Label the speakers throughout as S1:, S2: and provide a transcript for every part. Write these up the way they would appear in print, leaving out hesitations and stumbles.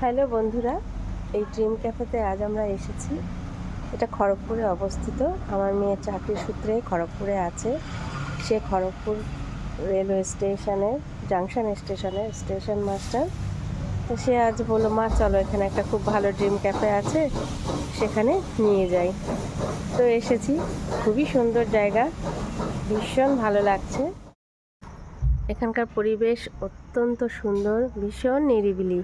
S1: Hello বন্ধুরা, এই dream ক্যাফেতে আজ আমরা এসেছি। এটা খড়গপুরে অবস্থিত। আমার মেয়ের চাকরি সূত্রে খড়গপুরে আছে। সে খড়গপুর রেলওয়ে স্টেশনের জাংশন স্টেশনের স্টেশন মাস্টার। তো সে আজ বললো, মা চলো এখানে একটা খুব ভালো ড্রিম ক্যাফে আছে, সেখানে নিয়ে যাই। তো এসেছি, খুবই সুন্দর জায়গা, ভীষণ ভালো লাগছে। এখানকার পরিবেশ অত্যন্ত সুন্দর, ভীষণ নিরিবিলি,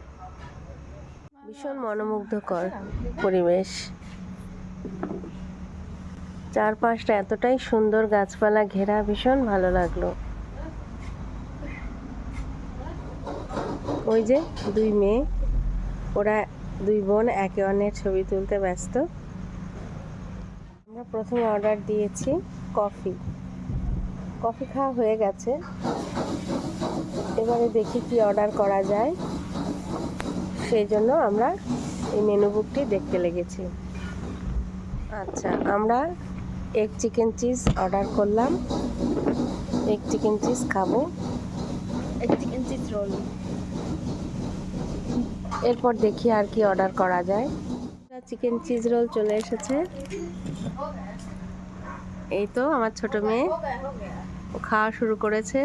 S1: ভীষণ মনোমুগ্ধকর পরিবেশ। চারপাশটা এতটাই সুন্দর, গাছপালা ঘেরা, ভীষণ ভালো লাগলো। ওই যে দুই মেয়ে, ওরা দুই বোন একে অন্যের ছবি তুলতে ব্যস্ত। আমরা প্রথমে অর্ডার দিয়েছি কফি খাওয়া হয়ে গেছে। এবারে দেখি কি অর্ডার করা যায়, সেই জন্য আমরা এই মেনু বুকটি দেখতে লেগেছি। আচ্ছা, আমরা এগ চিকেন চিজ অর্ডার করলাম। এগ চিকেন চিজ খাবো,
S2: এগ চিকেন চিজ রোল।
S1: এরপর দেখি আর কি অর্ডার করা যায়। চিকেন চিজ রোল চলে এসেছে। এই তো আমার ছোট মেয়ে, ও খাওয়া শুরু করেছে।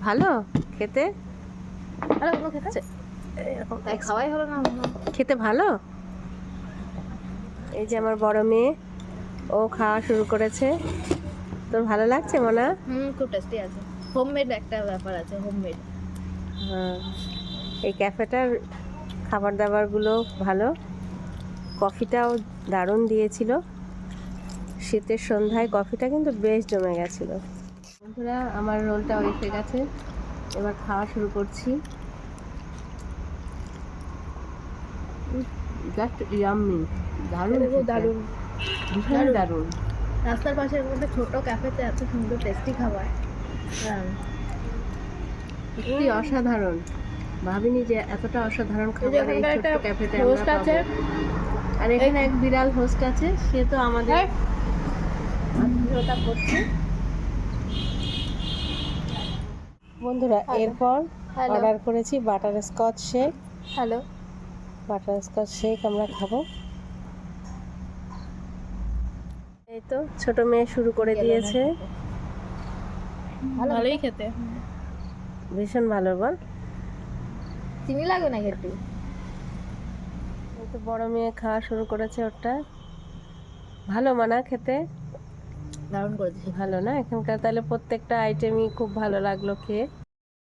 S1: ভালো খেতে,
S2: খাওয়াই হলো না,
S1: খেতে ভালো। এই যে আমার বড় মেয়ে, ও খাওয়া শুরু করেছে। তোর ভালো লাগছে মনা?
S2: খুব টেস্টি আছে। হোমমেড একটা ব্যাপার আছে, হোমমেড।
S1: হ্যাঁ, এই ক্যাফেটার খাবার দাবারগুলো ভালো, কফিটাও দারুণ দিয়েছিল। শীতের সন্ধ্যায় কফিটা কিন্তু বেশ জমে গেছিল। বন্ধুরা, আমার রোলটাও এসে গেছে, এবার খাওয়া শুরু করছি। জাস্ট ইয়াম্মি, দারুণ
S2: দারুণ,
S1: ভীষণ দারুণ।
S2: রাস্তার পাশের মধ্যে ছোট ক্যাফেতে এত সুন্দর টেস্টি খাবার,
S1: সত্যি অসাধারণ। ভাবিনি যে এতটা অসাধারণ খাবার এই ছোট্ট ক্যাফেতে আমরা পাবো। আর এখানে এক বিড়াল হোস্ট আছে, সে তো আমাদের আত্মীয়তা করছে। বন্ধুরা, এরপর অর্ডার করেছি butter Scotch shake.
S2: Hello,
S1: butter Scotch shake আমরা খাবো। এই তো ছোট মেয়ে শুরু করে দিয়েছে।
S2: ভালোই খেতে,
S1: ভীষণ ভালো। বল,
S2: চিনি লাগবে না খেতে?
S1: এই তো বড় মেয়ে খাওয়া শুরু করেছে, ওটা ভালো মানা খেতে,
S2: দারুণ করেছি।
S1: ভালো না এখানকার? তাহলে প্রত্যেকটা আইটেমই খুব ভালো লাগলো খেয়ে।